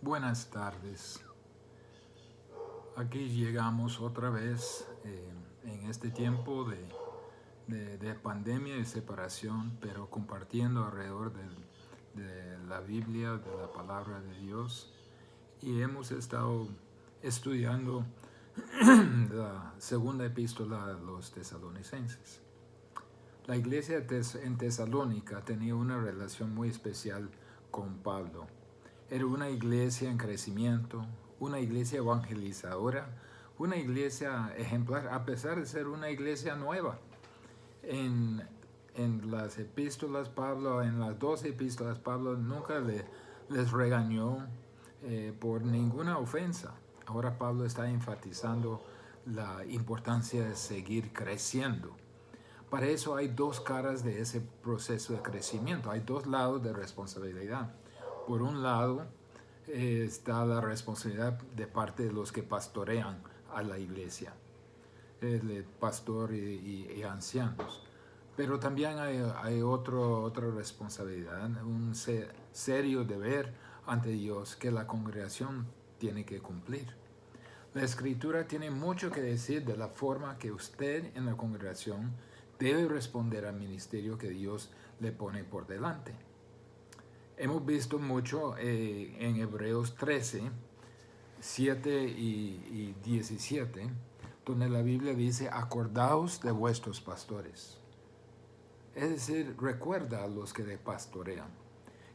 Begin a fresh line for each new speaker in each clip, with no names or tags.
Buenas tardes. Aquí llegamos otra vez en este tiempo de pandemia y separación, pero compartiendo alrededor de la Biblia, de la palabra de Dios. Y hemos estado estudiando la segunda epístola a los tesalonicenses. La iglesia en Tesalónica tenía una relación muy especial con Pablo. Era una iglesia en crecimiento, una iglesia evangelizadora, una iglesia ejemplar, a pesar de ser una iglesia nueva. En, en las epístolas Pablo, en las 12 epístolas Pablo nunca les regañó por ninguna ofensa. Ahora Pablo está enfatizando la importancia de seguir creciendo. Para eso hay dos caras de ese proceso de crecimiento, hay dos lados de responsabilidad. Por un lado está la responsabilidad de parte de los que pastorean a la iglesia, el pastor y ancianos. Pero también hay otra responsabilidad, un serio deber ante Dios que la congregación tiene que cumplir. La Escritura tiene mucho que decir de la forma que usted en la congregación debe responder al ministerio que Dios le pone por delante. Hemos visto mucho en Hebreos 13, 7 y 17, donde la Biblia dice, acordaos de vuestros pastores. Es decir, recuerda a los que te pastorean,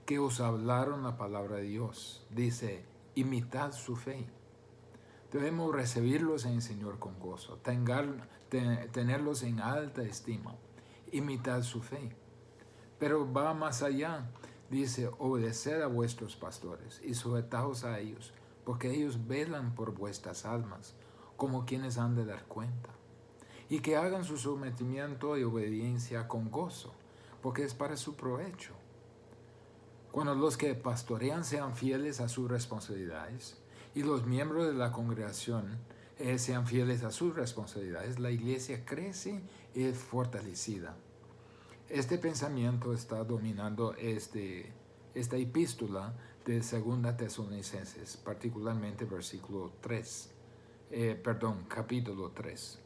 que os hablaron la palabra de Dios. Dice, imitad su fe. Debemos recibirlos en el Señor con gozo, tenerlos en alta estima, imitad su fe. Pero va más allá, dice, obedeced a vuestros pastores y sujetaos a ellos, porque ellos velan por vuestras almas, como quienes han de dar cuenta. Y que hagan su sometimiento y obediencia con gozo, porque es para su provecho. Cuando los que pastorean sean fieles a sus responsabilidades, y los miembros de la congregación sean fieles a sus responsabilidades, la iglesia crece y es fortalecida. Este pensamiento está dominando esta epístola de 2 Tesalonicenses, particularmente capítulo 3.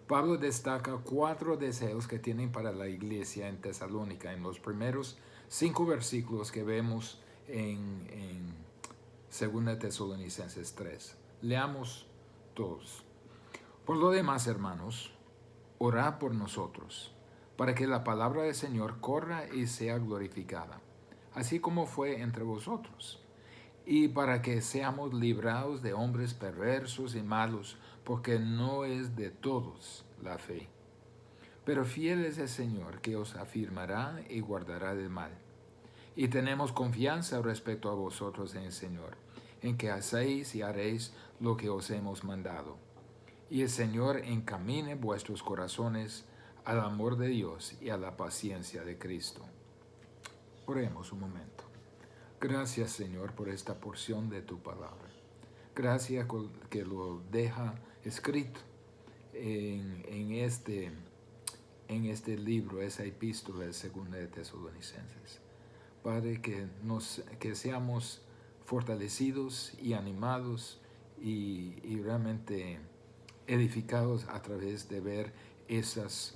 Pablo destaca 4 deseos que tienen para la iglesia en Tesalónica en los primeros 5 versículos que vemos en 2 Tesalonicenses 3. Leamos todos. Por lo demás, hermanos, orad por nosotros, para que la palabra del Señor corra y sea glorificada, así como fue entre vosotros, y para que seamos librados de hombres perversos y malos, porque no es de todos la fe. Pero fiel es el Señor, que os afirmará y guardará del mal. Y tenemos confianza respecto a vosotros en el Señor, en que hacéis y haréis lo que os hemos mandado. Y el Señor encamine vuestros corazones al amor de Dios y a la paciencia de Cristo. Oremos un momento. Gracias, Señor, por esta porción de tu palabra. Gracias que lo deja escrito en este libro, esa epístola de 2 Tesalonicenses. Padre, que seamos fortalecidos y animados y realmente edificados a través de ver esos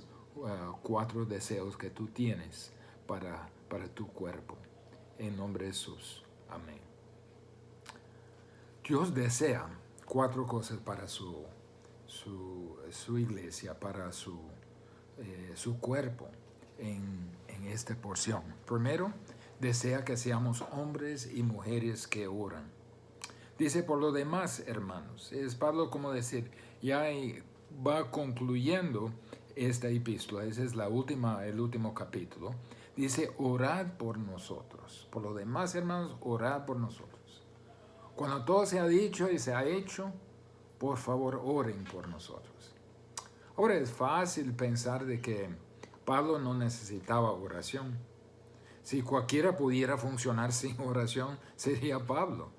4 deseos que tú tienes para tu cuerpo. En nombre de Jesús. Amén. Dios desea 4 cosas para su iglesia, para su cuerpo en esta porción. Primero, desea que seamos hombres y mujeres que oran. Dice, por lo demás, hermanos, es Pablo como decir, ya va concluyendo esta epístola, ese es el último capítulo. Dice, orad por nosotros. Por lo demás, hermanos, orad por nosotros. Cuando todo se ha dicho y se ha hecho, por favor, oren por nosotros. Ahora es fácil pensar de que Pablo no necesitaba oración. Si cualquiera pudiera funcionar sin oración, sería Pablo.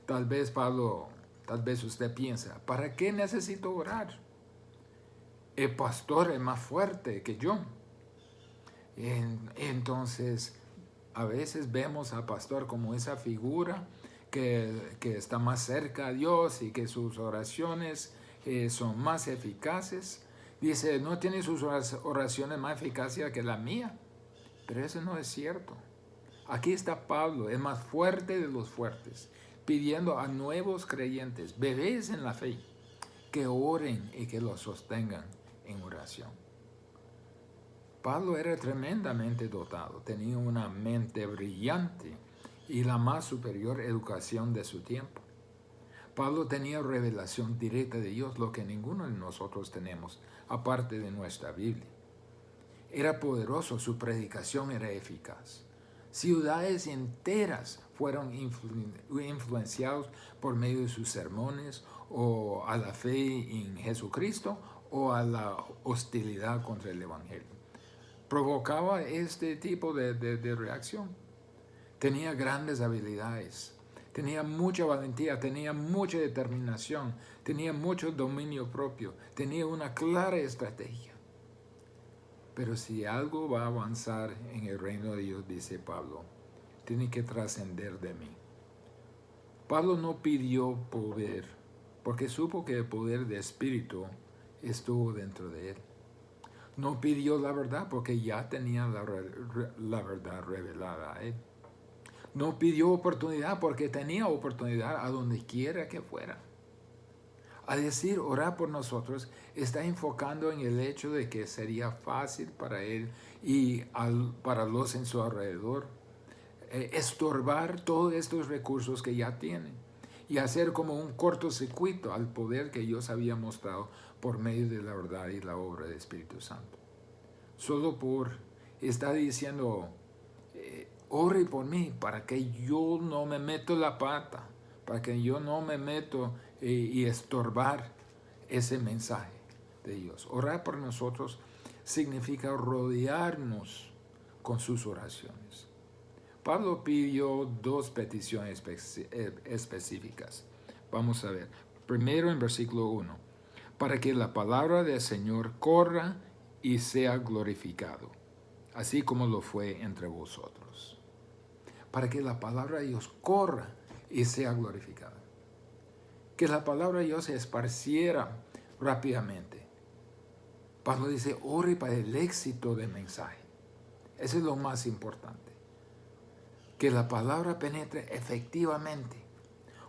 Tal vez usted piensa, ¿para qué necesito orar? El pastor es más fuerte que yo. Entonces, a veces vemos al pastor como esa figura que está más cerca a Dios y que sus oraciones son más eficaces. Dice, no tiene sus oraciones más eficaces que la mía. Pero eso no es cierto. Aquí está Pablo, el más fuerte de los fuertes, pidiendo a nuevos creyentes, bebés en la fe, que oren y que los sostengan en oración. Pablo era tremendamente dotado, tenía una mente brillante y la más superior educación de su tiempo. Pablo tenía revelación directa de Dios, lo que ninguno de nosotros tenemos, aparte de nuestra Biblia. Era poderoso, su predicación era eficaz. Ciudades enteras fueron influenciadas por medio de sus sermones o a la fe en Jesucristo o a la hostilidad contra el Evangelio. Provocaba este tipo de reacción. Tenía grandes habilidades, tenía mucha valentía, tenía mucha determinación, tenía mucho dominio propio, tenía una clara estrategia. Pero si algo va a avanzar en el reino de Dios, dice Pablo, tiene que trascender de mí. Pablo no pidió poder, porque supo que el poder de espíritu estuvo dentro de él. No pidió la verdad, porque ya tenía la verdad revelada a él. No pidió oportunidad, porque tenía oportunidad a donde quiera que fuera. Al decir orar por nosotros, está enfocando en el hecho de que sería fácil para él y para los en su alrededor estorbar todos estos recursos que ya tienen y hacer como un cortocircuito al poder que Dios había mostrado por medio de la verdad y la obra del Espíritu Santo. Solo está diciendo, ore por mí para que yo no me meto la pata, para que yo no me meto y estorbar ese mensaje de Dios. Orar por nosotros significa rodearnos con sus oraciones. Pablo pidió dos peticiones específicas. Vamos a ver. Primero en versículo 1. Para que la palabra del Señor corra y sea glorificado, así como lo fue entre vosotros. Para que la palabra de Dios corra y sea glorificada. Que la palabra de Dios se esparciera rápidamente. Pablo dice, ore para el éxito del mensaje. Eso es lo más importante. Que la palabra penetre efectivamente.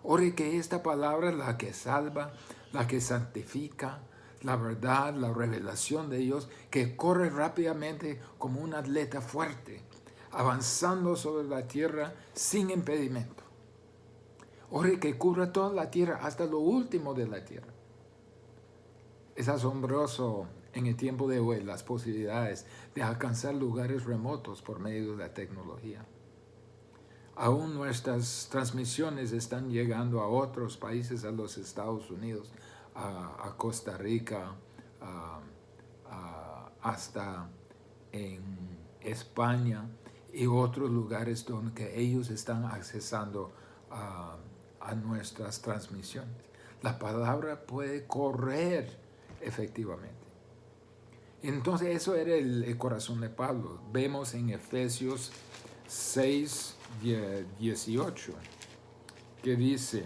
Ore que esta palabra es la que salva, la que santifica, la verdad, la revelación de Dios, que corre rápidamente como un atleta fuerte, avanzando sobre la tierra sin impedimento. Ore que cubra toda la tierra, hasta lo último de la tierra. Es asombroso en el tiempo de hoy las posibilidades de alcanzar lugares remotos por medio de la tecnología. Aún nuestras transmisiones están llegando a otros países, a los Estados Unidos, a Costa Rica, hasta en España y otros lugares donde ellos están accesando a nuestras transmisiones. La palabra puede correr efectivamente. Entonces eso era el corazón de Pablo. Vemos en Efesios 6:18 que dice,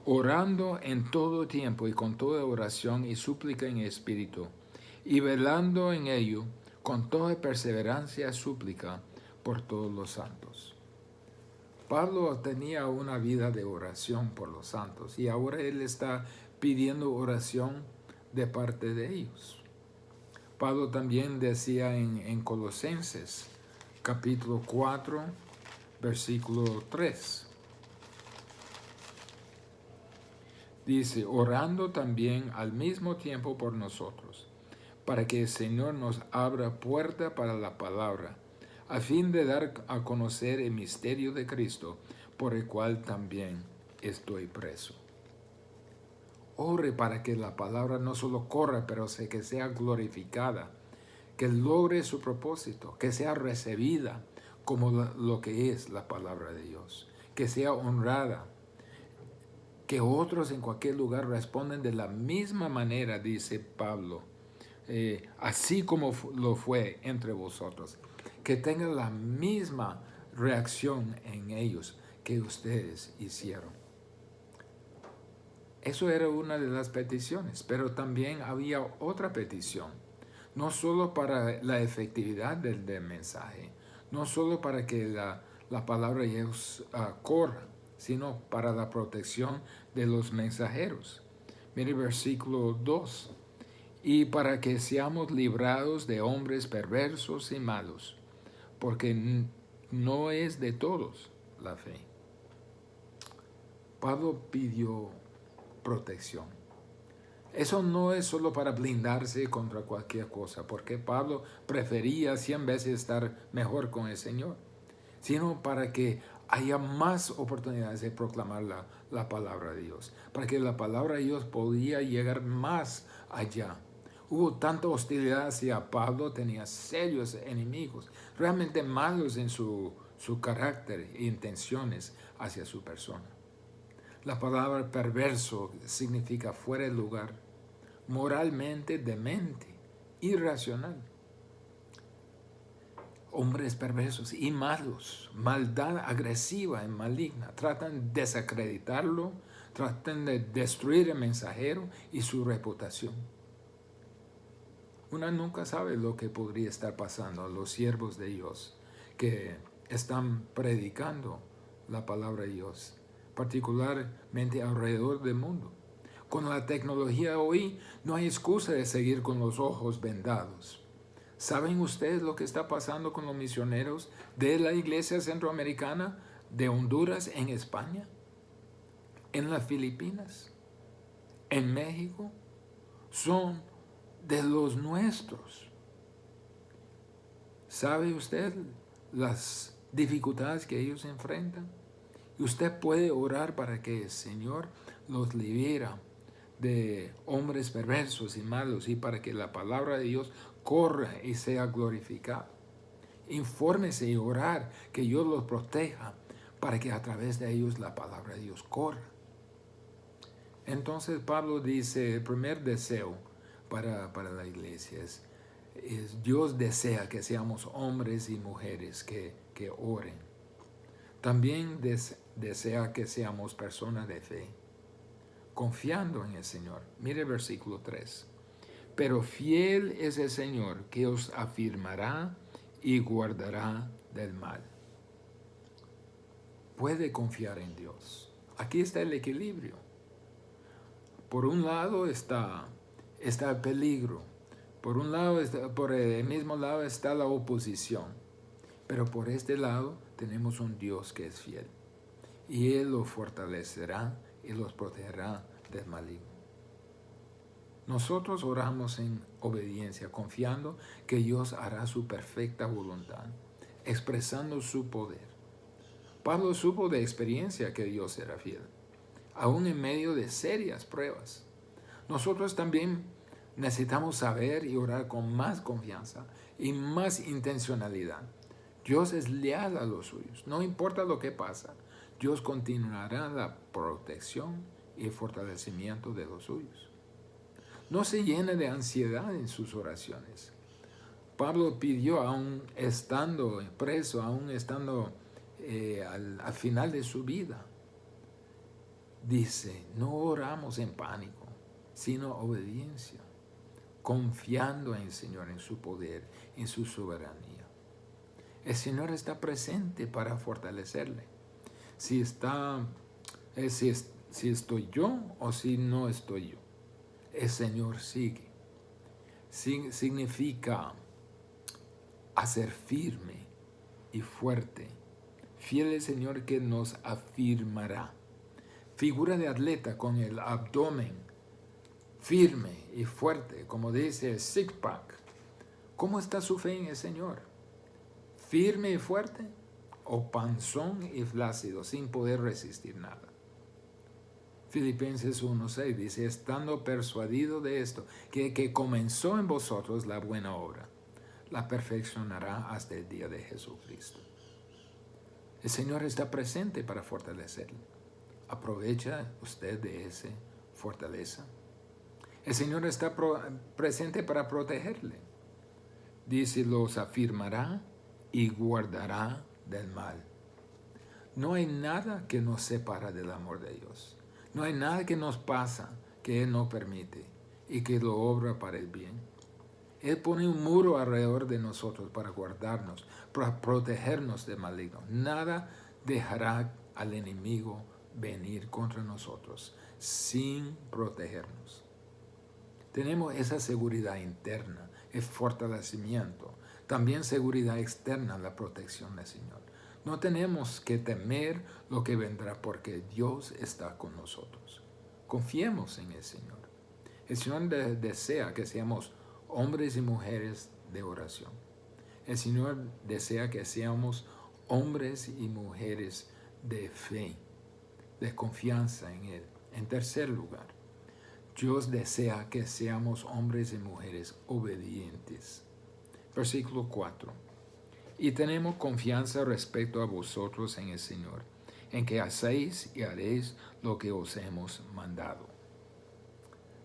orando en todo tiempo y con toda oración y súplica en espíritu, y velando en ello con toda perseverancia y súplica por todos los santos. Pablo tenía una vida de oración por los santos y ahora él está pidiendo oración de parte de ellos. Pablo también decía en Colosenses capítulo 4, versículo 3. Dice, orando también al mismo tiempo por nosotros, para que el Señor nos abra puerta para la palabra, a fin de dar a conocer el misterio de Cristo, por el cual también estoy preso. Ore para que la palabra no solo corra, pero que sea glorificada, que logre su propósito, que sea recibida como lo que es la palabra de Dios, que sea honrada, que otros en cualquier lugar responden de la misma manera, dice Pablo, así como lo fue entre vosotros, que tengan la misma reacción en ellos, que ustedes hicieron. Eso era una de las peticiones, pero también había otra petición, no solo para la efectividad del mensaje, no solo para que la palabra de Dios corra, sino para la protección de los mensajeros. Mire versículo 2. Y para que seamos librados de hombres perversos y malos, porque no es de todos la fe. Pablo pidió protección. Eso no es solo para blindarse contra cualquier cosa, porque Pablo prefería 100 veces estar mejor con el Señor, sino para que haya más oportunidades de proclamar la palabra de Dios, para que la palabra de Dios podía llegar más allá. Hubo tanta hostilidad hacia Pablo, tenía serios enemigos, realmente malos en su carácter e intenciones hacia su persona. La palabra perverso significa fuera de lugar, moralmente demente, irracional. Hombres perversos y malos, maldad agresiva y maligna, tratan de desacreditarlo, tratan de destruir el mensajero y su reputación. Uno nunca sabe lo que podría estar pasando a los siervos de Dios que están predicando la palabra de Dios, particularmente alrededor del mundo. Con la tecnología hoy no hay excusa de seguir con los ojos vendados. ¿Saben ustedes lo que está pasando con los misioneros de la iglesia centroamericana, de Honduras en España, en las Filipinas, en México? Son de los nuestros. ¿Sabe usted las dificultades que ellos enfrentan? Y usted puede orar para que el Señor los libera de hombres perversos y malos y para que la palabra de Dios corra y sea glorificada. Infórmese y orar que Dios los proteja para que a través de ellos la palabra de Dios corra. Entonces Pablo dice, el primer deseo para la iglesia es Dios desea que seamos hombres y mujeres que oren. También desea que seamos personas de fe, confiando en el Señor. Mire el versículo 3. Pero fiel es el Señor que os afirmará y guardará del mal. Puede confiar en Dios. Aquí está el equilibrio. Por un lado está el peligro. Por el mismo lado está la oposición. Pero por este lado tenemos un Dios que es fiel. Y Él los fortalecerá y los protegerá del maligno. Nosotros oramos en obediencia, confiando que Dios hará su perfecta voluntad, expresando su poder. Pablo supo de experiencia que Dios era fiel, aún en medio de serias pruebas. Nosotros también necesitamos saber y orar con más confianza y más intencionalidad. Dios es leal a los suyos, no importa lo que pasa. Dios continuará la protección y el fortalecimiento de los suyos. No se llene de ansiedad en sus oraciones. Pablo pidió, aún estando preso, aún estando al final de su vida, dice, no oramos en pánico, sino obediencia, confiando en el Señor, en su poder, en su soberanía. El Señor está presente para fortalecerle. Si estoy yo o si no estoy yo, el Señor sigue. Significa hacer firme y fuerte. Fiel el Señor que nos afirmará. Figura de atleta con el abdomen firme y fuerte, como dice el six-pack. ¿Cómo está su fe en el Señor? ¿Firme y fuerte? ¿O panzón y flácido, sin poder resistir nada? Filipenses 1:6 dice, estando persuadido de esto, que comenzó en vosotros la buena obra, la perfeccionará hasta el día de Jesucristo. El Señor está presente para fortalecerle. ¿Aprovecha usted de esa fortaleza? El Señor está presente para protegerle. Dice, los afirmará y guardará del mal. No hay nada que nos separa del amor de Dios. No hay nada que nos pasa que Él no permite y que lo obra para el bien. Él pone un muro alrededor de nosotros para guardarnos, para protegernos del maligno. Nada dejará al enemigo venir contra nosotros sin protegernos. Tenemos esa seguridad interna, el fortalecimiento, también seguridad externa, la protección del Señor. No tenemos que temer lo que vendrá porque Dios está con nosotros. Confiemos en el Señor. El Señor desea que seamos hombres y mujeres de oración. El Señor desea que seamos hombres y mujeres de fe, de confianza en Él. En tercer lugar, Dios desea que seamos hombres y mujeres obedientes. Versículo 4. Y tenemos confianza respecto a vosotros en el Señor, en que hacéis y haréis lo que os hemos mandado.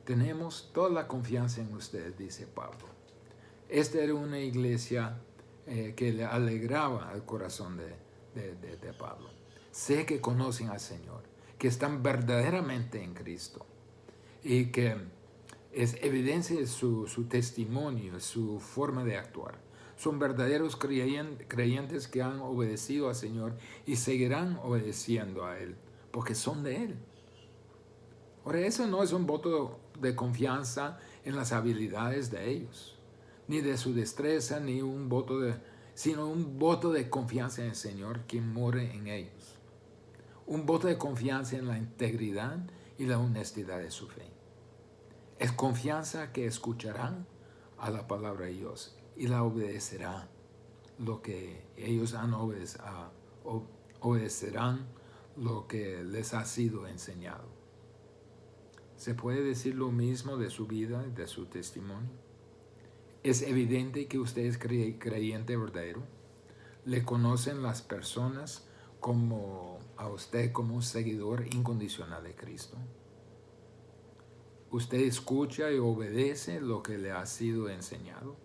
Tenemos toda la confianza en ustedes, dice Pablo. Esta era una iglesia que le alegraba al corazón de Pablo. Sé que conocen al Señor, que están verdaderamente en Cristo y que es evidencia de su testimonio, su forma de actuar. Son verdaderos creyentes que han obedecido al Señor y seguirán obedeciendo a Él, porque son de Él. Ahora, eso no es un voto de confianza en las habilidades de ellos, ni de su destreza, ni sino un voto de confianza en el Señor quien mora en ellos. Un voto de confianza en la integridad y la honestidad de su fe. Es confianza que escucharán a la palabra de Dios y la obedecerán. Lo que ellos obedecerán lo que les ha sido enseñado. ¿Se puede decir lo mismo de su vida, de su testimonio? ¿Es evidente que usted es creyente verdadero? ¿Le conocen las personas a usted como un seguidor incondicional de Cristo? ¿Usted escucha y obedece lo que le ha sido enseñado?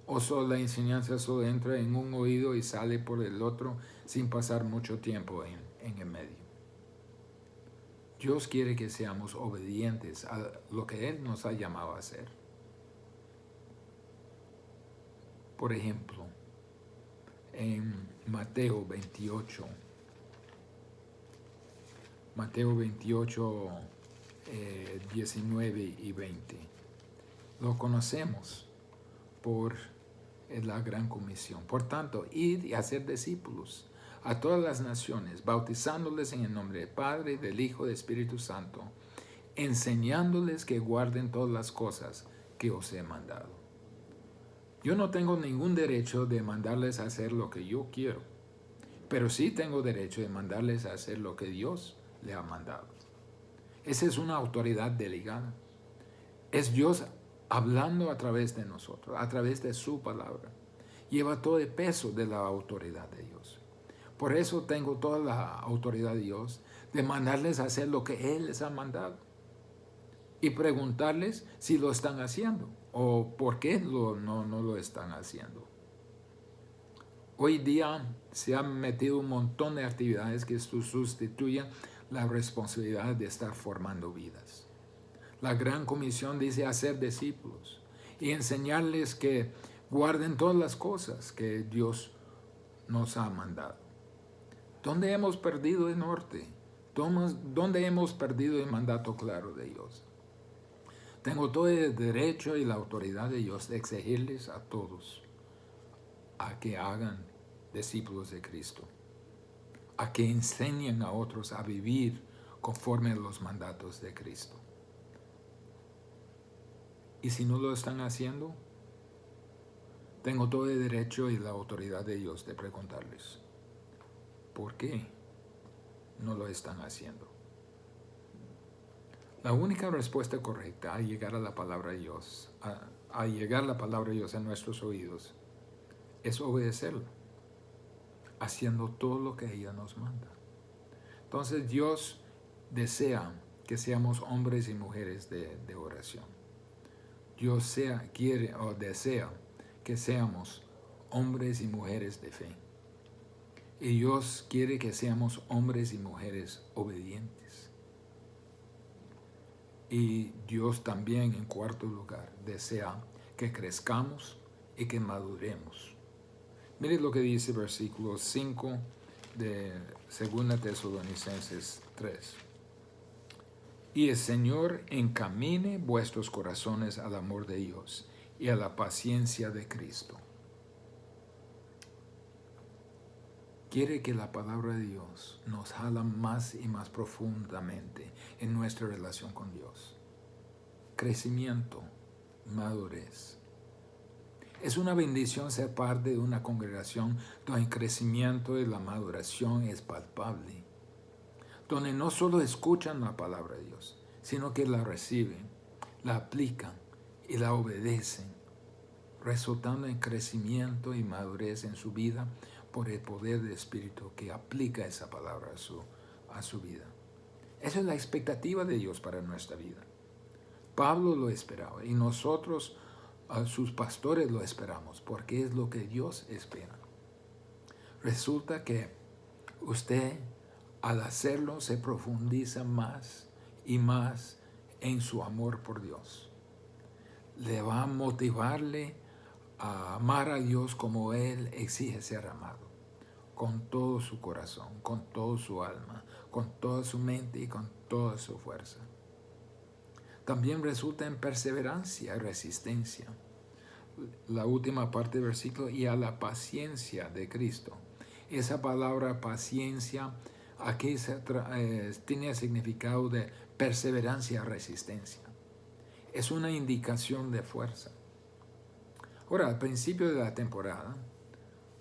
¿O solo la enseñanza solo entra en un oído y sale por el otro sin pasar mucho tiempo en el medio? Dios quiere que seamos obedientes a lo que Él nos ha llamado a hacer. Por ejemplo, en Mateo 28, 19 y 20. Lo conocemos por la gran comisión. Por tanto, id y hacer discípulos a todas las naciones, bautizándoles en el nombre del Padre, del Hijo y del Espíritu Santo, enseñándoles que guarden todas las cosas que os he mandado. Yo no tengo ningún derecho de mandarles a hacer lo que yo quiero, pero sí tengo derecho de mandarles a hacer lo que Dios le ha mandado. Esa es una autoridad delegada. Es Dios hablando a través de nosotros, a través de su palabra. Lleva todo el peso de la autoridad de Dios. Por eso tengo toda la autoridad de Dios de mandarles a hacer lo que Él les ha mandado. Y preguntarles si lo están haciendo o por qué no lo están haciendo. Hoy día se han metido un montón de actividades que sustituyen la responsabilidad de estar formando vidas. La gran comisión dice hacer discípulos y enseñarles que guarden todas las cosas que Dios nos ha mandado. ¿Dónde hemos perdido el norte? ¿Dónde hemos perdido el mandato claro de Dios? Tengo todo el derecho y la autoridad de Dios de exigirles a todos a que hagan discípulos de Cristo, a que enseñen a otros a vivir conforme a los mandatos de Cristo. Y si no lo están haciendo, tengo todo el derecho y la autoridad de Dios de preguntarles, ¿por qué no lo están haciendo? La única respuesta correcta al llegar a la palabra de Dios, a llegar la palabra de Dios en nuestros oídos, es obedecerla, haciendo todo lo que ella nos manda. Entonces Dios desea que seamos hombres y mujeres de oración. Dios quiere o desea que seamos hombres y mujeres de fe. Y Dios quiere que seamos hombres y mujeres obedientes. Y Dios también, en cuarto lugar, desea que crezcamos y que maduremos. Miren lo que dice versículo 5 de 2 Tesalonicenses 3. Y el Señor encamine vuestros corazones al amor de Dios y a la paciencia de Cristo. Quiere que la palabra de Dios nos jala más y más profundamente en nuestra relación con Dios. Crecimiento, madurez. Es una bendición ser parte de una congregación donde el crecimiento y la maduración es palpable, donde no solo escuchan la palabra de Dios, sino que la reciben, la aplican y la obedecen, resultando en crecimiento y madurez en su vida por el poder del Espíritu que aplica esa palabra a su vida. Esa es la expectativa de Dios para nuestra vida. Pablo lo esperaba y nosotros, sus pastores, lo esperamos porque es lo que Dios espera. Resulta que usted, al hacerlo, se profundiza más y más en su amor por Dios. Le va a motivarle a amar a Dios como Él exige ser amado, con todo su corazón, con toda su alma, con toda su mente y con toda su fuerza. También resulta en perseverancia y resistencia. La última parte del versículo, y a la paciencia de Cristo. Esa palabra paciencia aquí tiene el significado de perseverancia y resistencia. Es una indicación de fuerza. Ahora, al principio de la temporada,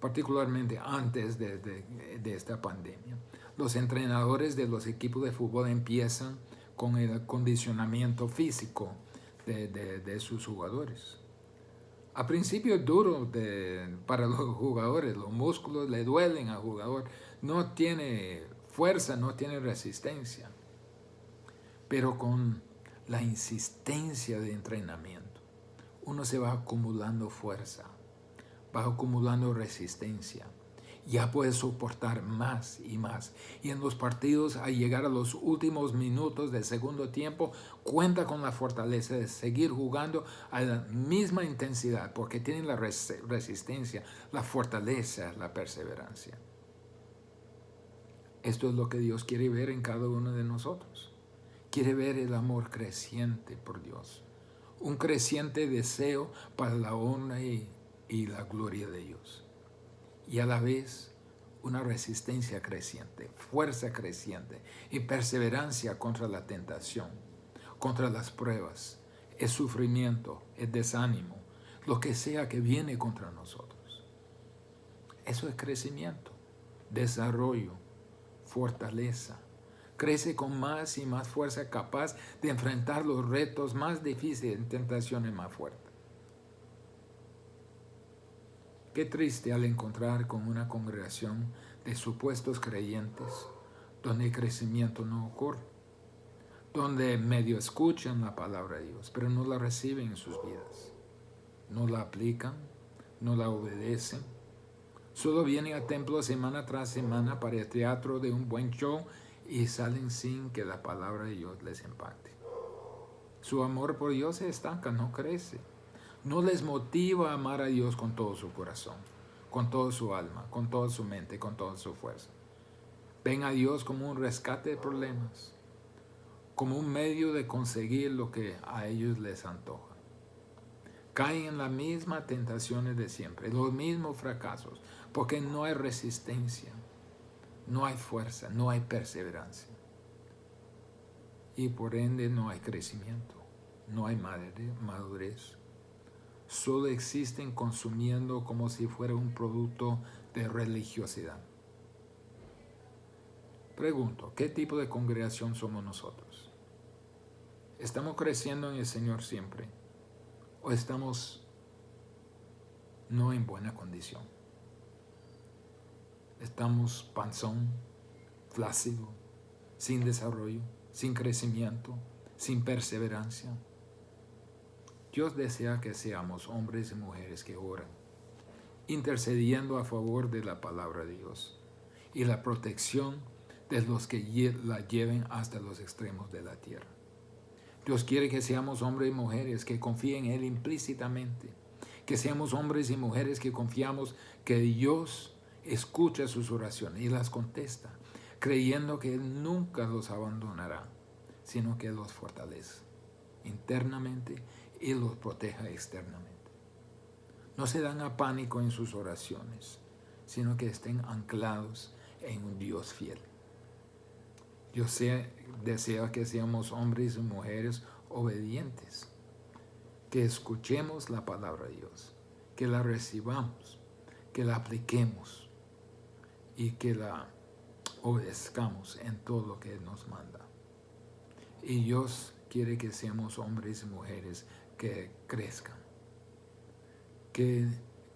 particularmente antes de esta pandemia, los entrenadores de los equipos de fútbol empiezan con el acondicionamiento físico de sus jugadores. A principio es duro para los jugadores, los músculos le duelen al jugador, no tiene fuerza, no tiene resistencia, pero con la insistencia de entrenamiento, uno se va acumulando fuerza, va acumulando resistencia, ya puede soportar más y más. Y en los partidos, al llegar a los últimos minutos del segundo tiempo, cuenta con la fortaleza de seguir jugando a la misma intensidad, porque tienen la resistencia, la fortaleza, la perseverancia. Esto es lo que Dios quiere ver en cada uno de nosotros. Quiere ver el amor creciente por Dios, un creciente deseo para la honra y la gloria de Dios. Y a la vez una resistencia creciente, fuerza creciente y perseverancia contra la tentación, contra las pruebas, el sufrimiento, el desánimo, lo que sea que viene contra nosotros. Eso es crecimiento, desarrollo, fortaleza. Crece con más y más fuerza, capaz de enfrentar los retos más difíciles, tentaciones más fuertes. Qué triste al encontrar con una congregación de supuestos creyentes donde el crecimiento no ocurre, donde medio escuchan la palabra de Dios, pero no la reciben en sus vidas, no la aplican, no la obedecen, solo vienen al templo semana tras semana para el teatro de un buen show y salen sin que la palabra de Dios les impacte. Su amor por Dios se estanca, no crece. No les motiva a amar a Dios con todo su corazón, con toda su alma, con toda su mente, con toda su fuerza. Ven a Dios como un rescate de problemas, como un medio de conseguir lo que a ellos les antoja. Caen en las mismas tentaciones de siempre, los mismos fracasos, porque no hay resistencia, no hay fuerza, no hay perseverancia. Y por ende no hay crecimiento, no hay madurez. Solo existen consumiendo como si fuera un producto de religiosidad. Pregunto, ¿qué tipo de congregación somos nosotros? ¿Estamos creciendo en el Señor siempre? ¿O estamos no en buena condición? ¿Estamos panzón, flácido, sin desarrollo, sin crecimiento, sin perseverancia? Dios desea que seamos hombres y mujeres que oran, intercediendo a favor de la palabra de Dios, y la protección de los que la lleven hasta los extremos de la tierra. Dios quiere que seamos hombres y mujeres que confíen en Él implícitamente, que seamos hombres y mujeres que confiamos que Dios escucha sus oraciones y las contesta, creyendo que Él nunca los abandonará, sino que los fortalece internamente y los proteja externamente. No se dan a pánico en sus oraciones, sino que estén anclados en un Dios fiel. Dios desea que seamos hombres y mujeres obedientes, que escuchemos la palabra de Dios, que la recibamos, que la apliquemos y que la obedezcamos en todo lo que Él nos manda. Y Dios quiere que seamos hombres y mujeres que crezcan, que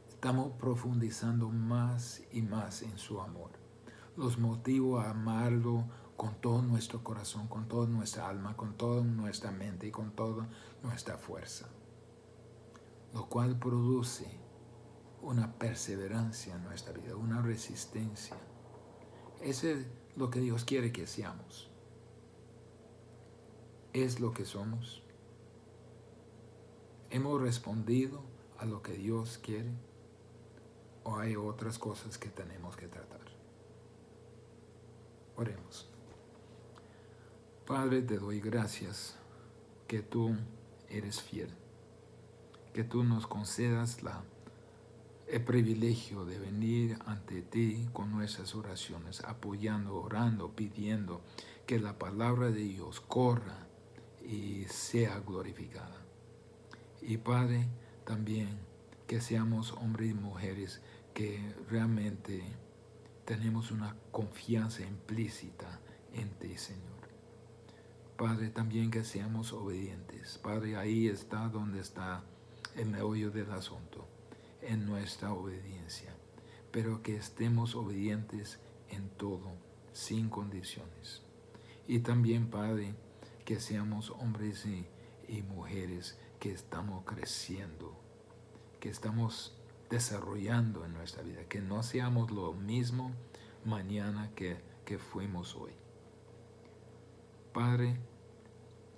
estamos profundizando más y más en su amor. Los motivo a amarlo con todo nuestro corazón, con toda nuestra alma, con toda nuestra mente y con toda nuestra fuerza, lo cual produce una perseverancia en nuestra vida, una resistencia. Eso es lo que Dios quiere que seamos. Es lo que somos. ¿Hemos respondido a lo que Dios quiere? ¿O hay otras cosas que tenemos que tratar? Oremos. Padre, te doy gracias que tú eres fiel, que tú nos concedas el privilegio de venir ante ti con nuestras oraciones, apoyando, orando, pidiendo que la palabra de Dios corra y sea glorificada. Y Padre, también que seamos hombres y mujeres que realmente tenemos una confianza implícita en ti, Señor. Padre, también que seamos obedientes. Padre, ahí está donde está el meollo del asunto, en nuestra obediencia. Pero que estemos obedientes en todo, sin condiciones. Y también, Padre, que seamos hombres y mujeres que estamos creciendo, que estamos desarrollando en nuestra vida, que no seamos lo mismo mañana que fuimos hoy. Padre,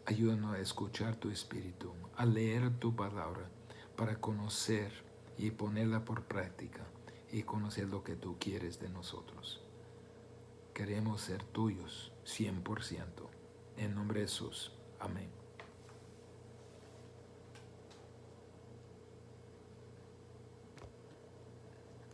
ayúdanos a escuchar tu espíritu, a leer tu palabra para conocer y ponerla por práctica y conocer lo que tú quieres de nosotros. Queremos ser tuyos 100%. En nombre de Jesús. Amén.